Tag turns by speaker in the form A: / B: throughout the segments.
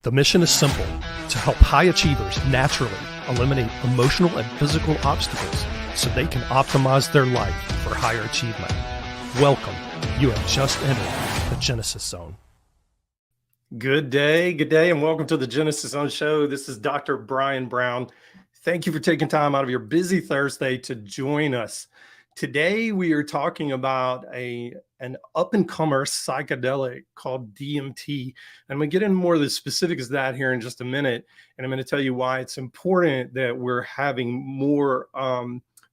A: The mission is simple: to help high achievers naturally eliminate emotional and physical obstacles so they can optimize their life for higher achievement. Welcome. You have just entered the Genesis Zone. Good day, and welcome to the Genesis Zone show. This is Dr. Brian Brown. Thank you for taking time out of your busy Thursday to join us. Today, we are talking about an up-and-comer psychedelic called DMT. And I'm going to get into more of the specifics of that here in just a minute. And I'm going to tell you why it's important that we're having more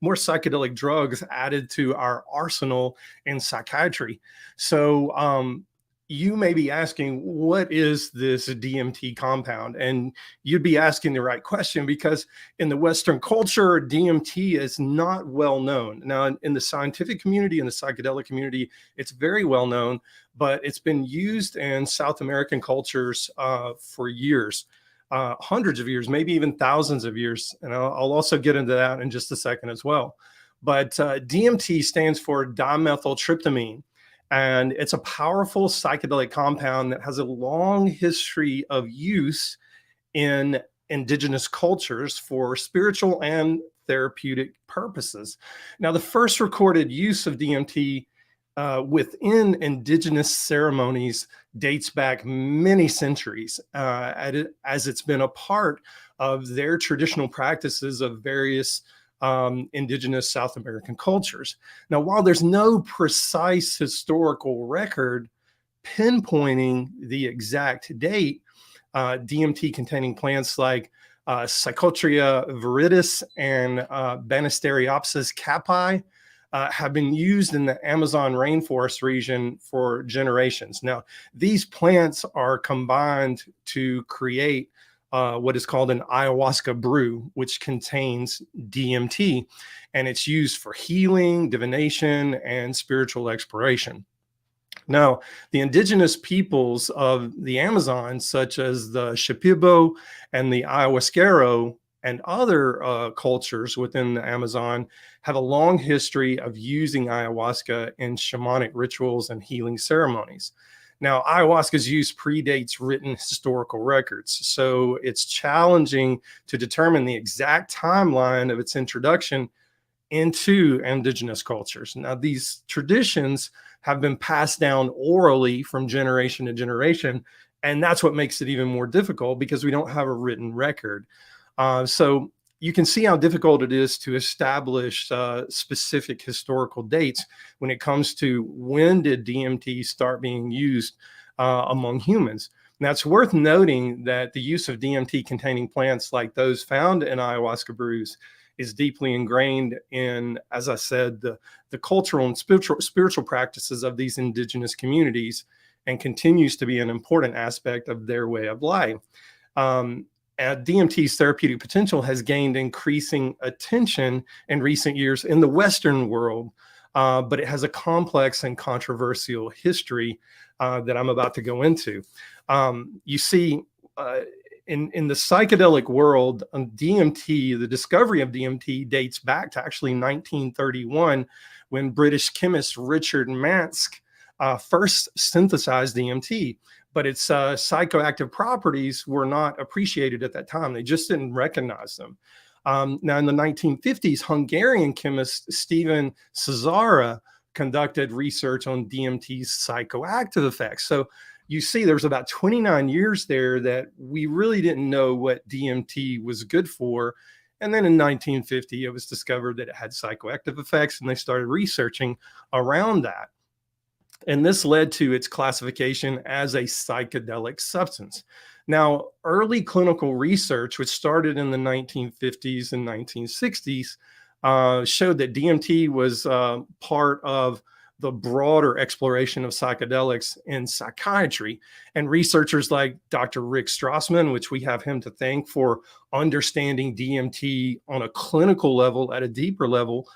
A: psychedelic drugs added to our arsenal in psychiatry. So you may be asking, what is this DMT compound? And you'd be asking the right question, because in the Western culture, DMT is not well known. Now, in the scientific community, in the psychedelic community, it's very well known, but it's been used in South American cultures for years, hundreds of years, maybe even thousands of years. And I'll also get into that in just a second as well. But DMT stands for dimethyltryptamine. And it's a powerful psychedelic compound that has a long history of use in indigenous cultures for spiritual and therapeutic purposes. Now, the first recorded use of DMT within indigenous ceremonies dates back many centuries, as it's been a part of their traditional practices of various indigenous South American cultures. Now, while there's no precise historical record pinpointing the exact date, DMT containing plants like Psychotria viridis and Banisteriopsis caapi have been used in the Amazon rainforest region for generations. Now, these plants are combined to create what is called an ayahuasca brew, which contains DMT, and it's used for healing, divination, and spiritual exploration. Now, the indigenous peoples of the Amazon, such as the Shipibo and the Ayahuasquero and other cultures within the Amazon, have a long history of using ayahuasca in shamanic rituals and healing ceremonies. Now, ayahuasca's use predates written historical records, so it's challenging to determine the exact timeline of its introduction into indigenous cultures. Now, these traditions have been passed down orally from generation to generation, and that's what makes it even more difficult, because we don't have a written record. So you can see how difficult it is to establish specific historical dates when it comes to when did DMT start being used among humans. Now, it's worth noting that the use of DMT containing plants like those found in ayahuasca brews is deeply ingrained in, as I said, the cultural and spiritual practices of these indigenous communities, and continues to be an important aspect of their way of life. DMT's therapeutic potential has gained increasing attention in recent years in the Western world, but it has a complex and controversial history that I'm about to go into. You see, in the psychedelic world, DMT, the discovery of DMT dates back to actually 1931, when British chemist Richard Manske first synthesized DMT. But its psychoactive properties were not appreciated at that time. They just didn't recognize them. Now, in the 1950s, Hungarian chemist Stephen Cesara conducted research on DMT's psychoactive effects. So you see, there's about 29 years there that we really didn't know what DMT was good for. And then in 1950, it was discovered that it had psychoactive effects, and they started researching around that. And this led to its classification as a psychedelic substance. Now, early clinical research, which started in the 1950s and 1960s, showed that DMT was part of the broader exploration of psychedelics in psychiatry. And researchers like Dr. Rick Strassman, which we have him to thank for understanding DMT on a clinical level, at a deeper level,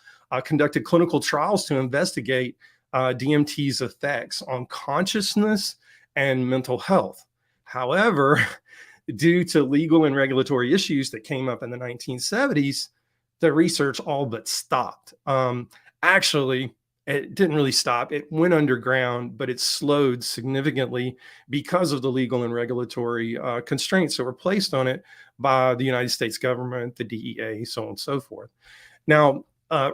A: conducted clinical trials to investigate DMT's effects on consciousness and mental health. However, due to legal and regulatory issues that came up in the 1970s, the research all but stopped. Actually, It didn't really stop. It went underground, but it slowed significantly because of the legal and regulatory constraints that were placed on it by the United States government, the DEA, so on and so forth. Now,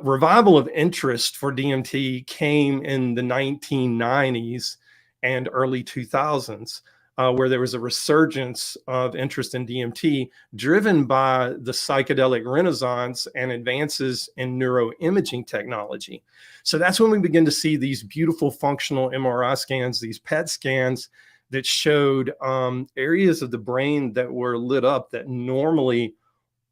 A: revival of interest for DMT came in the 1990s and early 2000s, where there was a resurgence of interest in DMT driven by the psychedelic renaissance and advances in neuroimaging technology. So that's when we begin to see these beautiful functional MRI scans, these PET scans that showed areas of the brain that were lit up that normally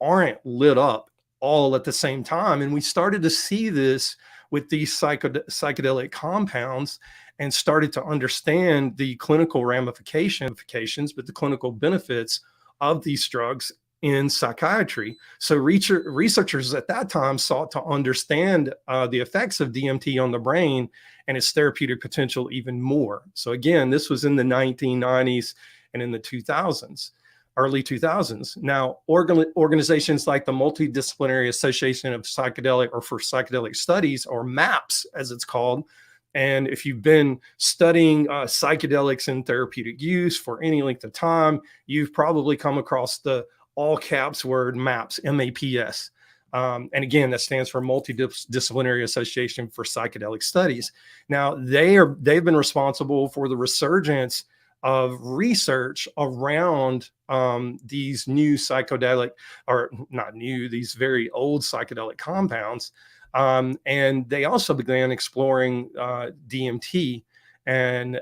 A: aren't lit up all at the same time. And we started to see this with these psychedelic compounds and started to understand the clinical ramifications, but the clinical benefits of these drugs in psychiatry. So researchers at that time sought to understand the effects of DMT on the brain and its therapeutic potential even more. So again, this was in the 1990s and in the 2000s. Early 2000s. Now, organizations like the Multidisciplinary Association of Psychedelic or for Psychedelic Studies, or MAPS as it's called, and if you've been studying psychedelics in therapeutic use for any length of time, you've probably come across the all caps word MAPS, M-A-P-S. And again, that stands for Multidisciplinary Association for Psychedelic Studies. Now, they've been responsible for the resurgence of research around these new psychedelic, or not new, these very old psychedelic compounds. And they also began exploring DMT and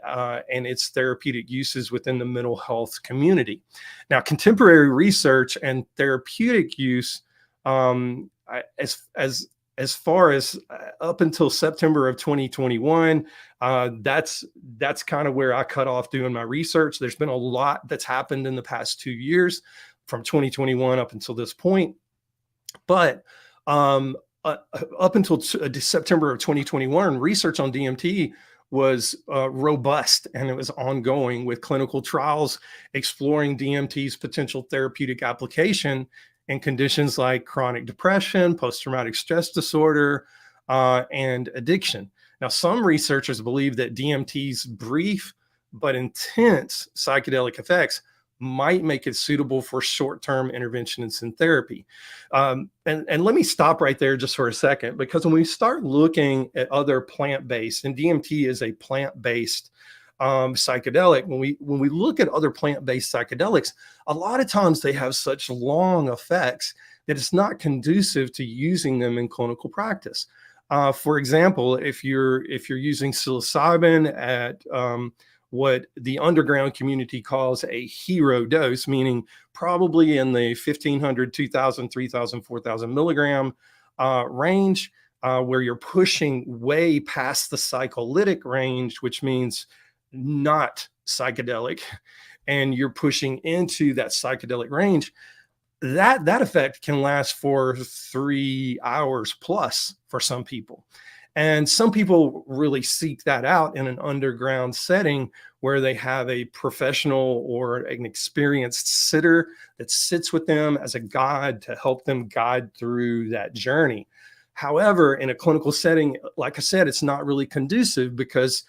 A: its therapeutic uses within the mental health community. Now, contemporary research and therapeutic use, as far as up until September of 2021, that's kind of where I cut off doing my research. There's been a lot that's happened in the past 2 years from 2021 up until this point. But up until September of 2021, research on DMT was robust, and it was ongoing with clinical trials exploring DMT's potential therapeutic application in conditions like chronic depression, post-traumatic stress disorder, and addiction. Now, some researchers believe that DMT's brief but intense psychedelic effects might make it suitable for short-term interventions in therapy. And let me stop right there just for a second, because when we start looking at other plant-based, and DMT is a plant-based psychedelic, when we look at other plant-based psychedelics, a lot of times they have such long effects that it's not conducive to using them in clinical practice. For example, if you're using psilocybin at what the underground community calls a hero dose, meaning probably in the 1,500, 2,000, 3,000, 4,000 milligram range, where you're pushing way past the psycholytic range, which means not psychedelic, and you're pushing into that psychedelic range, that effect can last for 3 hours plus for some people. And some people really seek that out in an underground setting where they have a professional or an experienced sitter that sits with them as a guide to help them guide through that journey. However, in a clinical setting, like I said, it's not really conducive because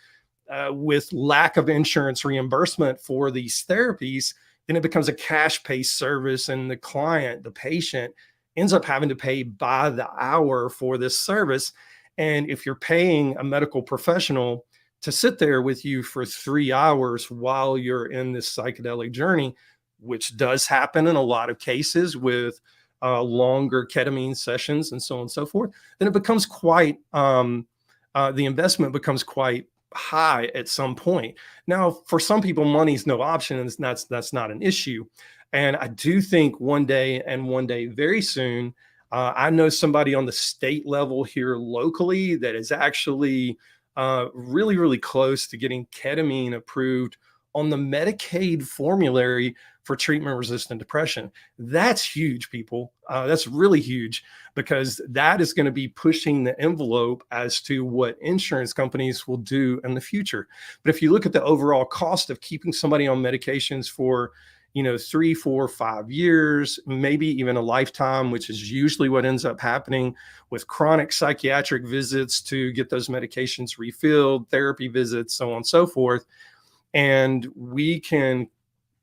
A: with lack of insurance reimbursement for these therapies, then it becomes a cash-based service, and the client, the patient, ends up having to pay by the hour for this service. And if you're paying a medical professional to sit there with you for 3 hours while you're in this psychedelic journey, which does happen in a lot of cases with longer ketamine sessions and so on and so forth, then it becomes quite, the investment becomes quite high at some point. Now, for some people, money's no option, and that's not an issue. And I do think one day very soon, I know somebody on the state level here locally that is actually really, really close to getting ketamine approved on the Medicaid formulary for treatment-resistant depression. That's huge, people. That's really huge, because that is going to be pushing the envelope as to what insurance companies will do in the future. But if you look at the overall cost of keeping somebody on medications for, 3, 4, 5 years, maybe even a lifetime, which is usually what ends up happening with chronic psychiatric visits to get those medications refilled, therapy visits, so on and so forth. And we can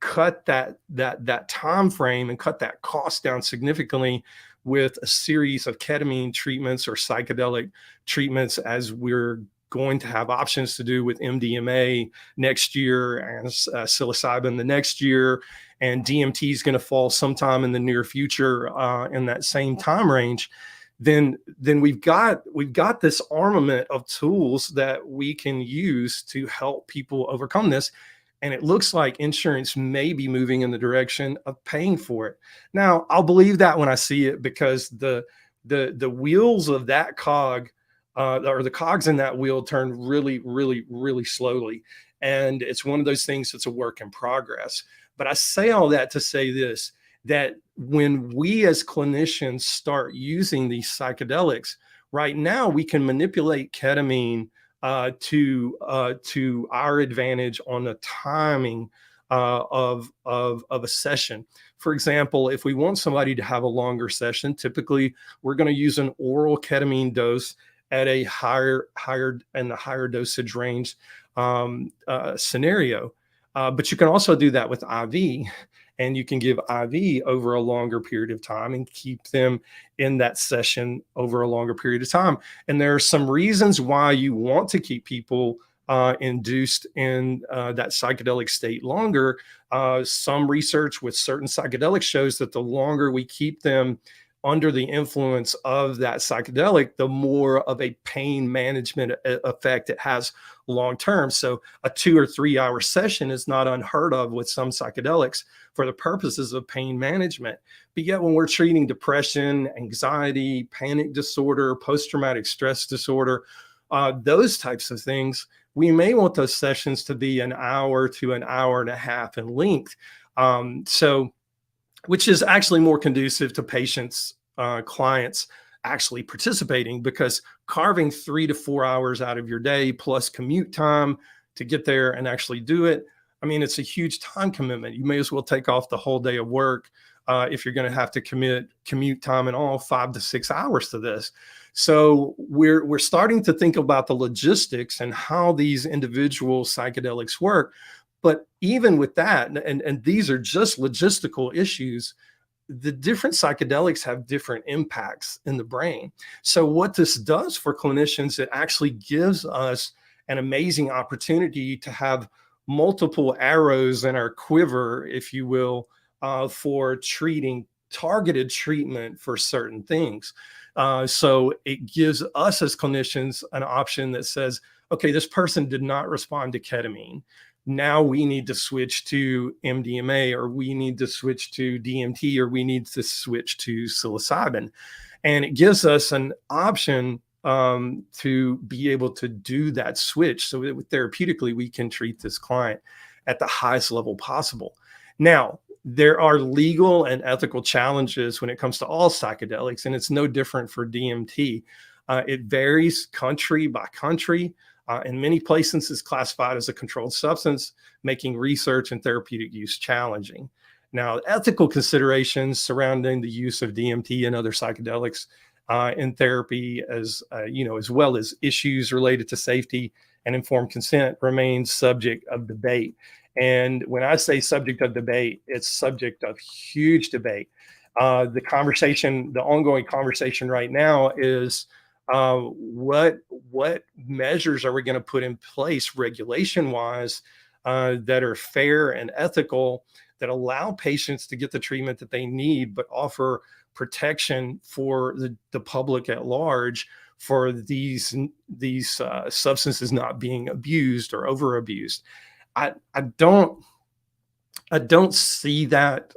A: cut that time frame and cut that cost down significantly with a series of ketamine treatments or psychedelic treatments, as we're going to have options to do with MDMA next year and psilocybin the next year, and DMT is going to fall sometime in the near future in that same time range. Then we've got this armament of tools that we can use to help people overcome this. And it looks like insurance may be moving in the direction of paying for it. Now, I'll believe that when I see it, because the wheels of that cog, or the cogs in that wheel, turn really, really, really slowly. And it's one of those things that's a work in progress. But I say all that to say this, that when we as clinicians start using these psychedelics, right now we can manipulate ketamine to our advantage on the timing of a session. For example, if we want somebody to have a longer session, typically we're going to use an oral ketamine dose at a higher dosage range scenario. But you can also do that with IV, and you can give IV over a longer period of time and keep them in that session over a longer period of time. And there are some reasons why you want to keep people induced in that psychedelic state longer. Some research with certain psychedelics shows that the longer we keep them under the influence of that psychedelic, the more of a pain management effect it has long term. So a 2 or 3 hour session is not unheard of with some psychedelics for the purposes of pain management. But yet when we're treating depression, anxiety, panic disorder, post-traumatic stress disorder, those types of things, we may want those sessions to be an hour to an hour and a half in length. Which is actually more conducive to patients, clients actually participating, because carving 3 to 4 hours out of your day plus commute time to get there and actually do it, I mean, it's a huge time commitment. You may as well take off the whole day of work if you're going to have to commute time and all 5 to 6 hours to this. So we're starting to think about the logistics and how these individual psychedelics work. But even with that, and these are just logistical issues, the different psychedelics have different impacts in the brain. So what this does for clinicians, it actually gives us an amazing opportunity to have multiple arrows in our quiver, if you will, for treating targeted treatment for certain things. So it gives us as clinicians an option that says, okay, this person did not respond to ketamine. Now we need to switch to MDMA, or we need to switch to DMT, or we need to switch to psilocybin. And it gives us an option to be able to do that switch. So therapeutically, we can treat this client at the highest level possible. Now, there are legal and ethical challenges when it comes to all psychedelics, and it's no different for DMT. It varies country by country. In many places, it's classified as a controlled substance, making research and therapeutic use challenging. Now, ethical considerations surrounding the use of DMT and other psychedelics in therapy, as well as issues related to safety and informed consent, remains subject of debate. And when I say subject of debate, it's subject of huge debate. The ongoing conversation right now is, what measures are we going to put in place regulation wise that are fair and ethical, that allow patients to get the treatment that they need, but offer protection for the public at large for these substances not being abused or over abused. I don't see that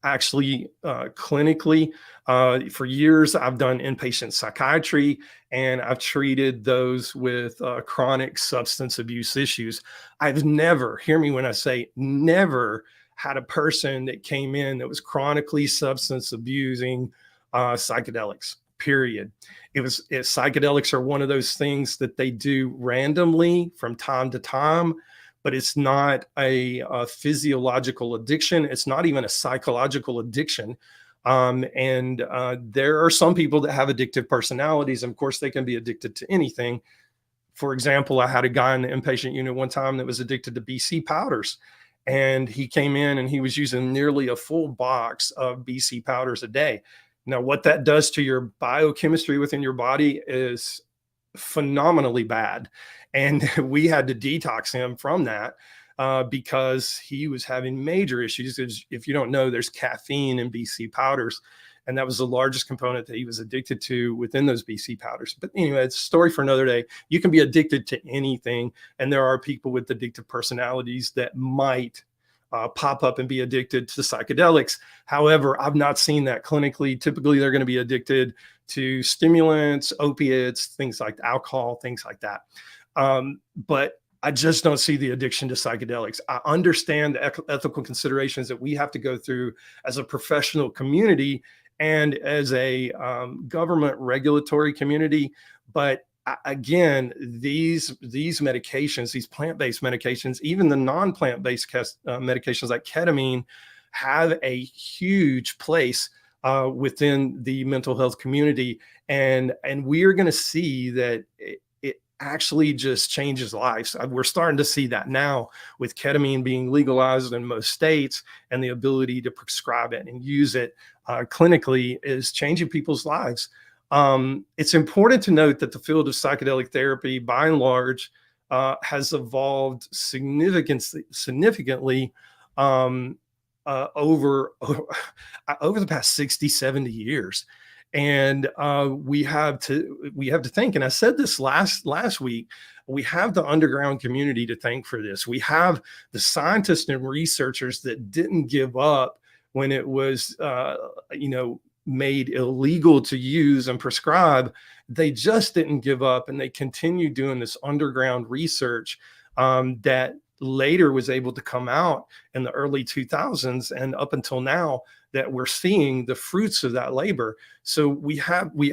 A: actually clinically. For years, I've done inpatient psychiatry, and I've treated those with chronic substance abuse issues. I've never, hear me when I say never, had a person that came in that was chronically substance abusing psychedelics, period. Psychedelics are one of those things that they do randomly from time to time, but it's not a physiological addiction. It's not even a psychological addiction. And there are some people that have addictive personalities. Of course, they can be addicted to anything. For example, I had a guy in the inpatient unit one time that was addicted to BC powders. And he came in and he was using nearly a full box of BC powders a day. Now, what that does to your biochemistry within your body is phenomenally bad. And we had to detox him from that because he was having major issues. If you don't know, there's caffeine in BC powders. And that was the largest component that he was addicted to within those BC powders. But anyway, it's a story for another day. You can be addicted to anything. And there are people with addictive personalities that might pop up and be addicted to psychedelics. However, I've not seen that clinically. Typically, they're going to be addicted to stimulants, opiates, things like alcohol, things like that. But I just don't see the addiction to psychedelics. I understand the ethical considerations that we have to go through as a professional community and as a government regulatory community. But again, these medications, these plant-based medications, even the non-plant-based medications like ketamine, have a huge place within the mental health community. And we are going to see that it actually just changes lives. We're starting to see that now with ketamine being legalized in most states, and the ability to prescribe it and use it clinically is changing people's lives. It's important to note that the field of psychedelic therapy, by and large, has evolved significantly over the past 60, 70 years. And we have to think, and I said this last week, we have the underground community to thank for this. We have the scientists and researchers that didn't give up when it was made illegal to use and prescribe. They just didn't give up, and they continued doing this underground research that later was able to come out in the early 2000s and up until now, that we're seeing the fruits of that labor. So we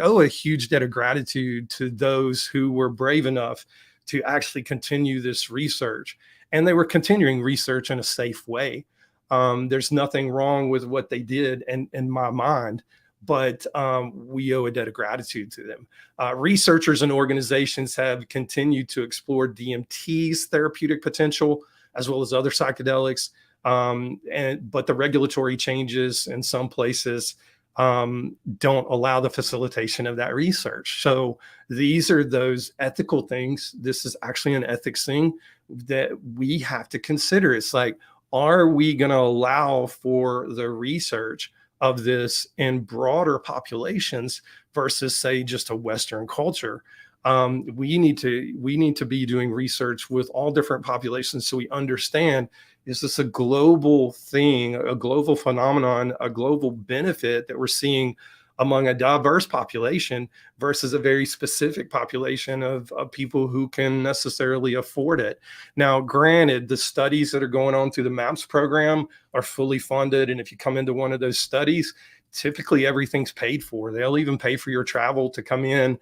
A: owe a huge debt of gratitude to those who were brave enough to actually continue this research. And they were continuing research in a safe way. There's nothing wrong with what they did in my mind, but we owe a debt of gratitude to them. Researchers and organizations have continued to explore DMT's therapeutic potential, as well as other psychedelics. But the regulatory changes in some places don't allow the facilitation of that research. So these are those ethical things. This is actually an ethics thing that we have to consider. It's like, are we going to allow for the research of this in broader populations versus, say, just a Western culture? We need to be doing research with all different populations, so we understand, is this a global thing, a global phenomenon, a global benefit that we're seeing among a diverse population versus a very specific population of people who can necessarily afford it. Now, granted, the studies that are going on through the MAPS program are fully funded. And if you come into one of those studies, typically everything's paid for. They'll even pay for your travel to come in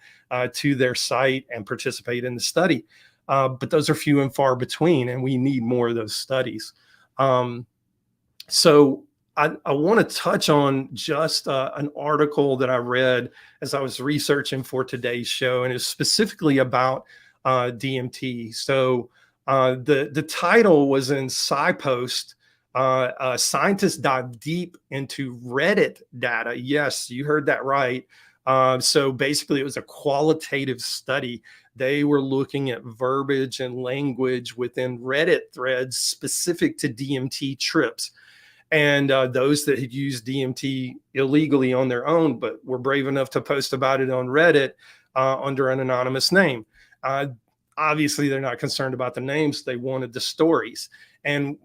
A: to their site and participate in the study. But those are few and far between, and we need more of those studies. So I want to touch on just an article that I read as I was researching for today's show, and it's specifically about DMT. So the title was in SciPost. Scientists dive deep into Reddit data. Yes, you heard that right. So basically, it was a qualitative study. They were looking at verbiage and language within Reddit threads specific to DMT trips. And those that had used DMT illegally on their own, but were brave enough to post about it on Reddit under an anonymous name. Obviously, they're not concerned about the names. They wanted the stories. And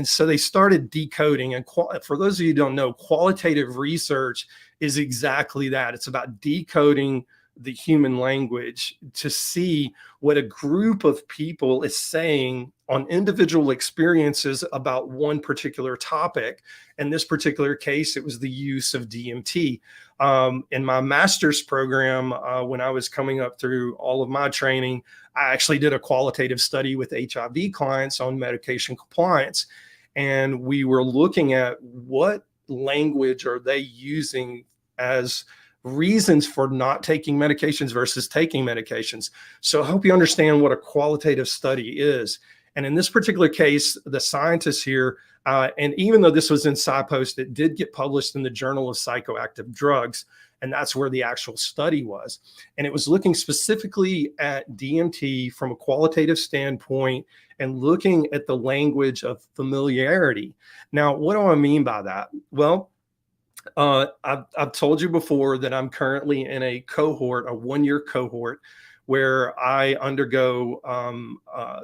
A: so they started decoding. And for those of you who don't know, qualitative research is exactly that. It's about decoding the human language to see what a group of people is saying on individual experiences about one particular topic. In this particular case, it was the use of DMT. In my master's program, when I was coming up through all of my training, I actually did a qualitative study with HIV clients on medication compliance. And we were looking at what language are they using as reasons for not taking medications versus taking medications. So I hope you understand what a qualitative study is. And in this particular case, the scientists here, and even though this was in SciPost, it did get published in the Journal of Psychoactive Drugs, and that's where the actual study was. And it was looking specifically at DMT from a qualitative standpoint and looking at the language of familiarity. Now, what do I mean by that? Well, I've told you before that I'm currently in a cohort, a 1-year cohort, where I undergo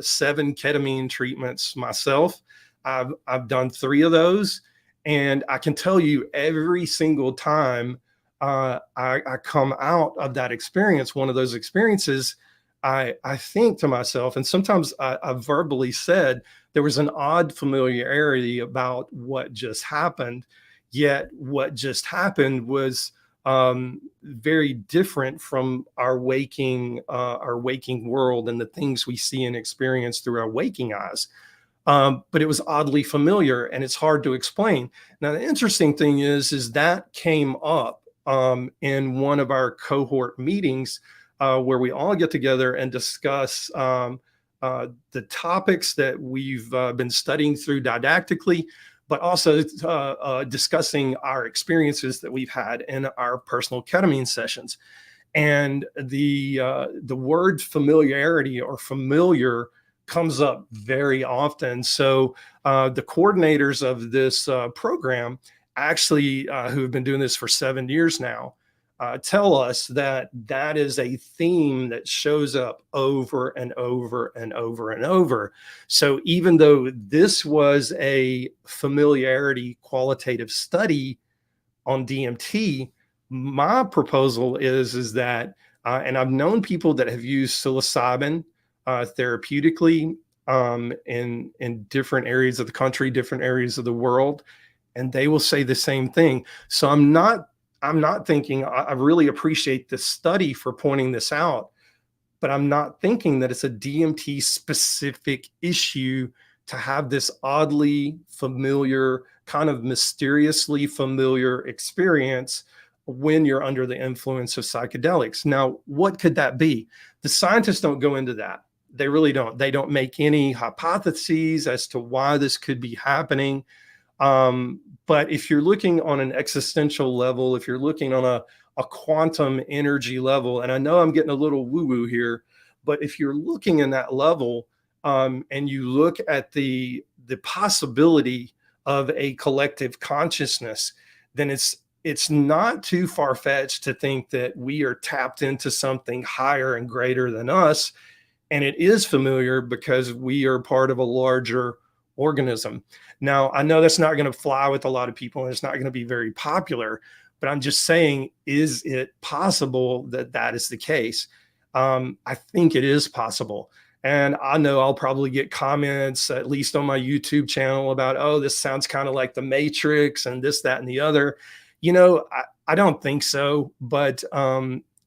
A: 7 ketamine treatments myself. I've done 3 of those, and I can tell you every single time I come out of that experience, one of those experiences, I think to myself, and sometimes I verbally said there was an odd familiarity about what just happened. Yet what just happened was very different from our waking world and the things we see and experience through our waking eyes. But it was oddly familiar, and it's hard to explain. Now, the interesting thing is that came up in one of our cohort meetings where we all get together and discuss the topics that we've been studying through didactically, but also discussing our experiences that we've had in our personal ketamine sessions. And the word familiarity or familiar comes up very often. So the coordinators of this program, actually who have been doing this for 7 years now, tell us that that is a theme that shows up over and over and over and over. So even though this was a familiarity qualitative study on DMT, my proposal is that, and I've known people that have used psilocybin therapeutically in different areas of the country, different areas of the world, and they will say the same thing. So I'm not thinking, I really appreciate this study for pointing this out, but I'm not thinking that it's a DMT specific issue to have this oddly familiar, kind of mysteriously familiar experience when you're under the influence of psychedelics. Now, what could that be? The scientists don't go into that. They really don't. They don't make any hypotheses as to why this could be happening. But if you're looking on an existential level, if you're looking on a quantum energy level, and I know I'm getting a little woo-woo here, but if you're looking in that level, and you look at the possibility of a collective consciousness, then it's not too far-fetched to think that we are tapped into something higher and greater than us. And it is familiar because we are part of a larger organism. Now, I know that's not going to fly with a lot of people, and it's not going to be very popular, but I'm just saying, is it possible that that is the case? I think it is possible. And I know I'll probably get comments, at least on my YouTube channel, about, oh, this sounds kind of like the Matrix and this, that, and the other. I don't think so. But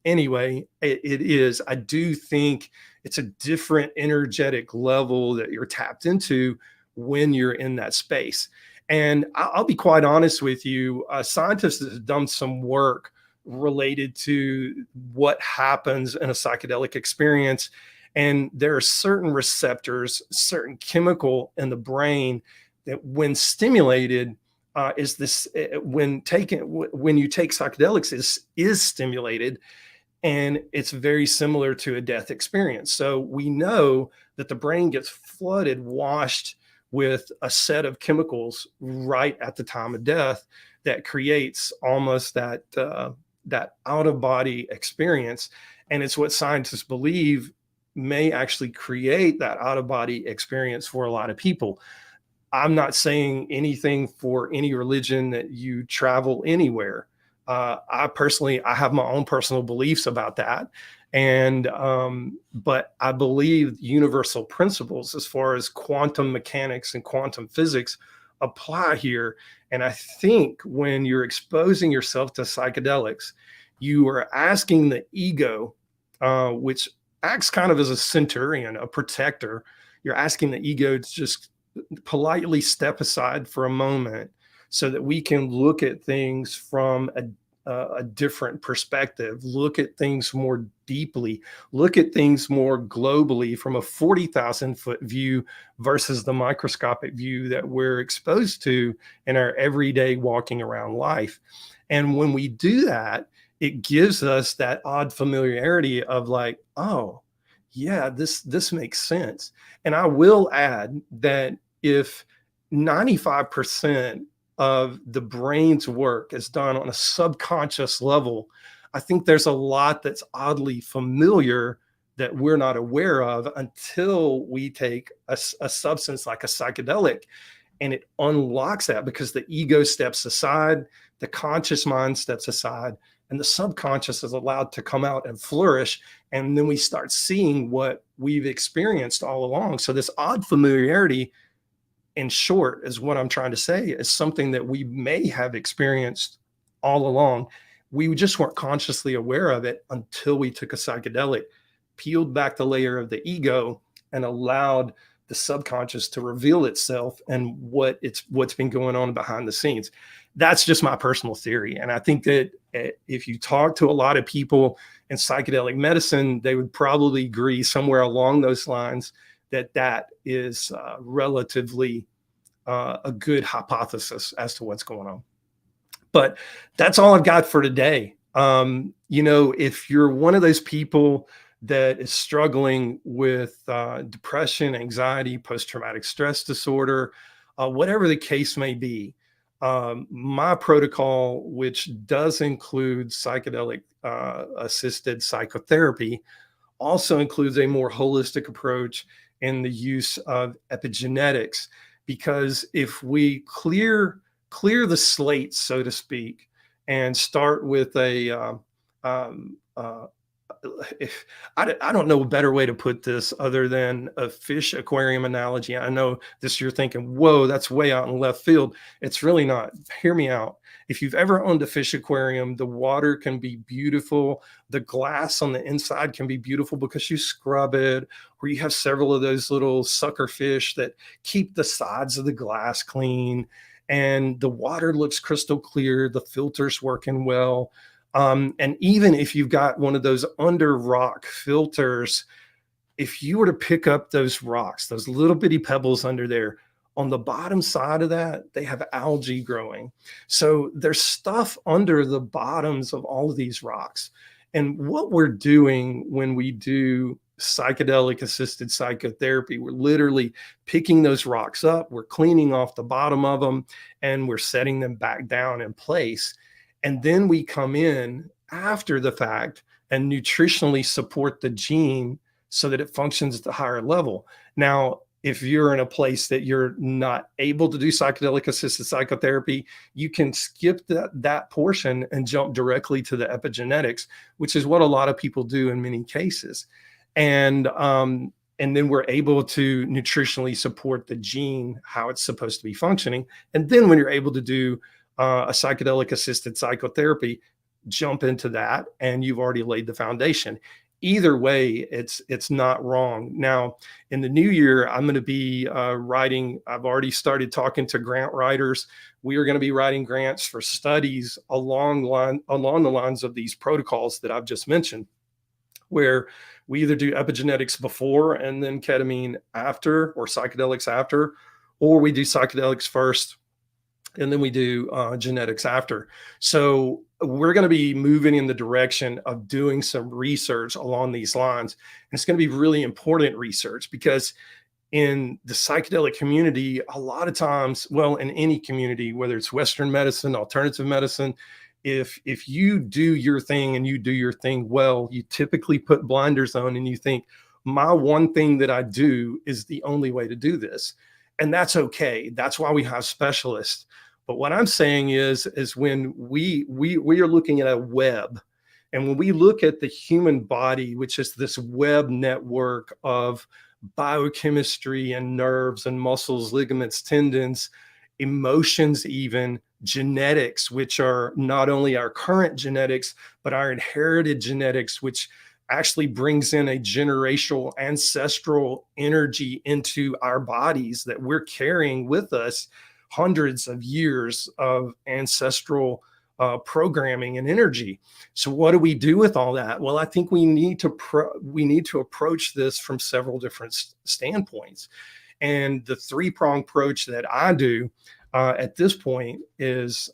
A: anyway, it is. I do think it's a different energetic level that you're tapped into when you're in that space. And I'll be quite honest with you, scientists have done some work related to what happens in a psychedelic experience. And there are certain receptors, certain chemical in the brain that when stimulated, when you take psychedelics is stimulated, and it's very similar to a death experience. So we know that the brain gets flooded, washed with a set of chemicals right at the time of death that creates almost that out of body experience. And it's what scientists believe may actually create that out of body experience for a lot of people. I'm not saying anything for any religion that you travel anywhere. I have my own personal beliefs about that. And, but I believe universal principles as far as quantum mechanics and quantum physics apply here. And I think when you're exposing yourself to psychedelics, you are asking the ego, which acts kind of as a centurion, a protector. You're asking the ego to just politely step aside for a moment so that we can look at things from a different perspective, look at things more deeply, look at things more globally from a 40,000-foot view versus the microscopic view that we're exposed to in our everyday walking around life. And when we do that, it gives us that odd familiarity of like, oh, yeah, this makes sense. And I will add that if 95% of the brain's work is done on a subconscious level, I think there's a lot that's oddly familiar that we're not aware of until we take a substance like a psychedelic, and it unlocks that because the ego steps aside, the conscious mind steps aside, and the subconscious is allowed to come out and flourish. And then we start seeing what we've experienced all along. So this odd familiarity, in short, is what I'm trying to say, is something that we may have experienced all along. We just weren't consciously aware of it until we took a psychedelic, peeled back the layer of the ego, and allowed the subconscious to reveal itself and what's been going on behind the scenes. That's just my personal theory. And I think that if you talk to a lot of people in psychedelic medicine, they would probably agree somewhere along those lines that is relatively a good hypothesis as to what's going on. But that's all I've got for today. If you're one of those people that is struggling with depression, anxiety, post-traumatic stress disorder, whatever the case may be, my protocol, which does include psychedelic assisted psychotherapy, also includes a more holistic approach in the use of epigenetics. Because if we clear the slate, so to speak, and start with I don't know a better way to put this other than a fish aquarium analogy. I know this, you're thinking, whoa, that's way out in left field. It's really not. Hear me out. If you've ever owned a fish aquarium, the water can be beautiful. The glass on the inside can be beautiful because you scrub it, or you have several of those little sucker fish that keep the sides of the glass clean, and the water looks crystal clear. The filter's working well. And even if you've got one of those under rock filters, if you were to pick up those rocks, those little bitty pebbles under there, on the bottom side of that, they have algae growing. So there's stuff under the bottoms of all of these rocks. And what we're doing when we do psychedelic assisted psychotherapy, we're literally picking those rocks up, we're cleaning off the bottom of them, and we're setting them back down in place. And then we come in after the fact and nutritionally support the gene so that it functions at the higher level. Now, if you're in a place that you're not able to do psychedelic assisted psychotherapy, you can skip that portion and jump directly to the epigenetics, which is what a lot of people do in many cases. And then we're able to nutritionally support the gene, how it's supposed to be functioning. And then when you're able to do a psychedelic assisted psychotherapy, jump into that, and you've already laid the foundation. Either way, it's not wrong. Now, in the new year, I'm going to be writing. I've already started talking to grant writers. We are going to be writing grants for studies along the lines of these protocols that I've just mentioned, where we either do epigenetics before and then ketamine after, or psychedelics after, or we do psychedelics first and then we do genetics after. So we're going to be moving in the direction of doing some research along these lines. And it's going to be really important research, because in the psychedelic community, a lot of times, well, in any community, whether it's Western medicine, alternative medicine, if you do your thing and you do your thing well, you typically put blinders on and you think, my one thing that I do is the only way to do this. And that's okay. That's why we have specialists. But what I'm saying is when we are looking at a web, and when we look at the human body, which is this web network of biochemistry and nerves and muscles, ligaments, tendons, emotions, even genetics, which are not only our current genetics, but our inherited genetics, which actually brings in a generational ancestral energy into our bodies that we're carrying with us, hundreds of years of ancestral programming and energy. So what do we do with all that? Well, I think we need to approach this from several different standpoints. And the three-prong approach that I do at this point is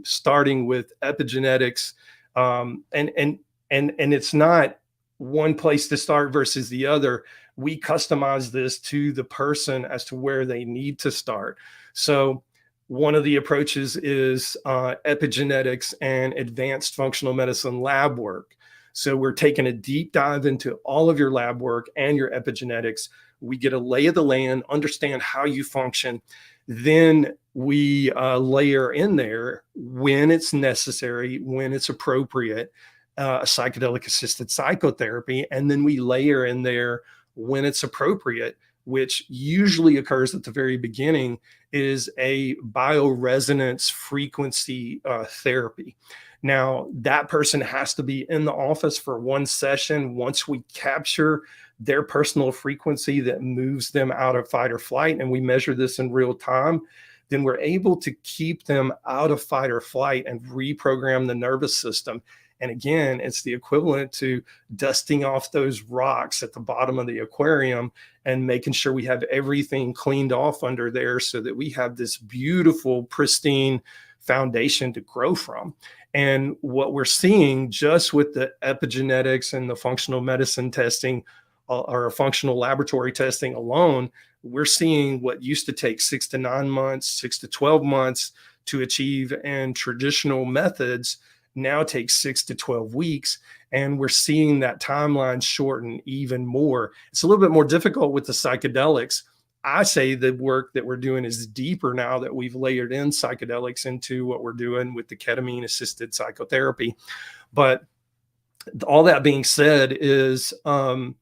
A: starting with epigenetics, and it's not one place to start versus the other. We customize this to the person as to where they need to start. So one of the approaches is epigenetics and advanced functional medicine lab work. So we're taking a deep dive into all of your lab work and your epigenetics. We get a lay of the land, understand how you function. Then we layer in there, when it's necessary, when it's appropriate, psychedelic assisted psychotherapy. And then we layer in there, when it's appropriate, which usually occurs at the very beginning, is a bioresonance frequency therapy. Now, that person has to be in the office for one session. Once we capture their personal frequency that moves them out of fight or flight, and we measure this in real time, then we're able to keep them out of fight or flight and reprogram the nervous system. And again, it's the equivalent to dusting off those rocks at the bottom of the aquarium and making sure we have everything cleaned off under there so that we have this beautiful, pristine foundation to grow from. And what we're seeing just with the epigenetics and the functional medicine testing or functional laboratory testing alone, we're seeing what used to take 6 to 9 months, 6 to 12 months to achieve in traditional methods now takes 6 to 12 weeks. And we're seeing that timeline shorten even more. It's a little bit more difficult with the psychedelics. I say the work that we're doing is deeper now that we've layered in psychedelics into what we're doing with the ketamine assisted psychotherapy. But all that being said is, and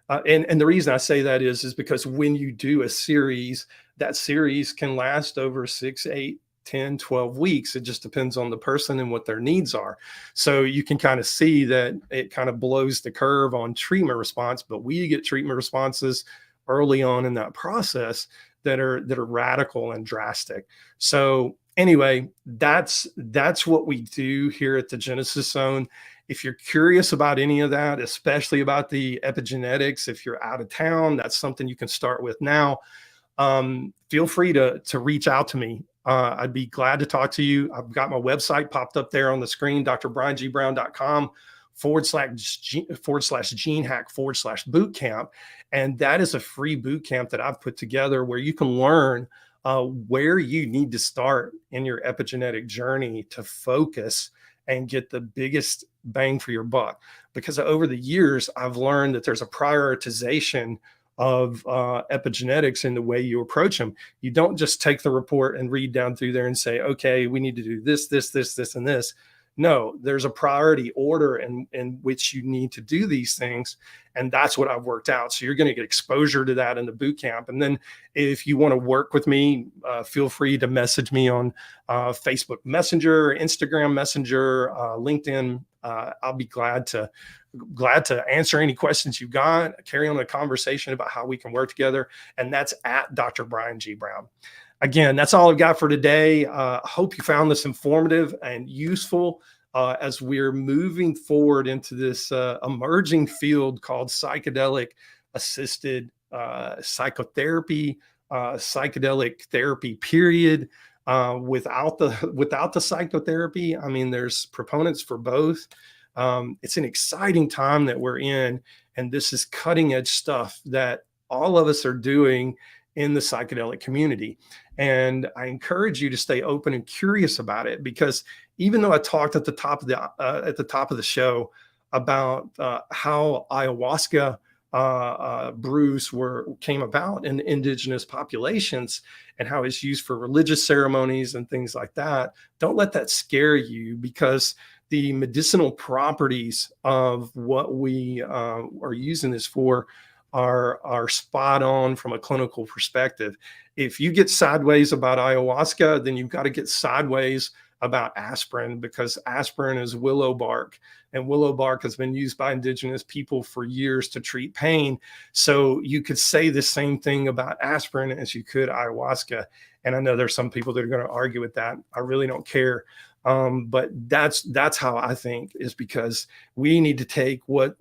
A: the reason I say that is because when you do a series, that series can last over 6, 8, 10, 12 weeks. It just depends on the person and what their needs are. So you can kind of see that it kind of blows the curve on treatment response, but we get treatment responses early on in that process that are radical and drastic. So anyway, that's what we do here at the Genesis Zone. If you're curious about any of that, especially about the epigenetics, if you're out of town, that's something you can start with now. Feel free to reach out to me. I'd be glad to talk to you. I've got my website popped up there on the screen, drbriangibrown.com/gene hack/bootcamp. And that is a free boot camp that I've put together where you can learn where you need to start in your epigenetic journey to focus and get the biggest bang for your buck. Because over the years, I've learned that there's a prioritization of epigenetics in the way you approach them. You don't just take the report and read down through there and say, okay, we need to do this, this, this, this, and this. No, there's a priority order in which you need to do these things. And that's what I've worked out. So you're going to get exposure to that in the boot camp. And then if you want to work with me, feel free to message me on Facebook Messenger, Instagram Messenger, LinkedIn. I'll be glad to answer any questions you've got, carry on a conversation about how we can work together. And that's at Dr. Brian G. Brown. Again, that's all I've got for today. Hope you found this informative and useful as we're moving forward into this emerging field called psychedelic assisted psychotherapy, psychedelic therapy, period. Without the psychotherapy, I mean, there's proponents for both. It's an exciting time that we're in, and this is cutting edge stuff that all of us are doing in the psychedelic community. And I encourage you to stay open and curious about it, because even though I talked at the top of the show about how ayahuasca brews came about in indigenous populations and how it's used for religious ceremonies and things like that, don't let that scare you, because the medicinal properties of what we are using this for are spot on from a clinical perspective. If you get sideways about ayahuasca, then you've got to get sideways about aspirin, because aspirin is willow bark, and willow bark has been used by indigenous people for years to treat pain. So you could say the same thing about aspirin as you could ayahuasca. And I know there's some people that are going to argue with that. I really don't care. But that's how I think, is because we need to take what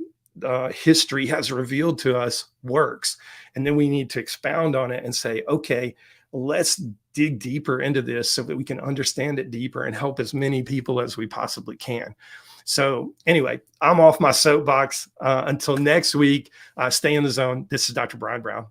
A: history has revealed to us works, and then we need to expound on it and say, okay, let's dig deeper into this so that we can understand it deeper and help as many people as we possibly can. So anyway, I'm off my soapbox. Until next week, stay in the zone. This is Dr. Brian Brown.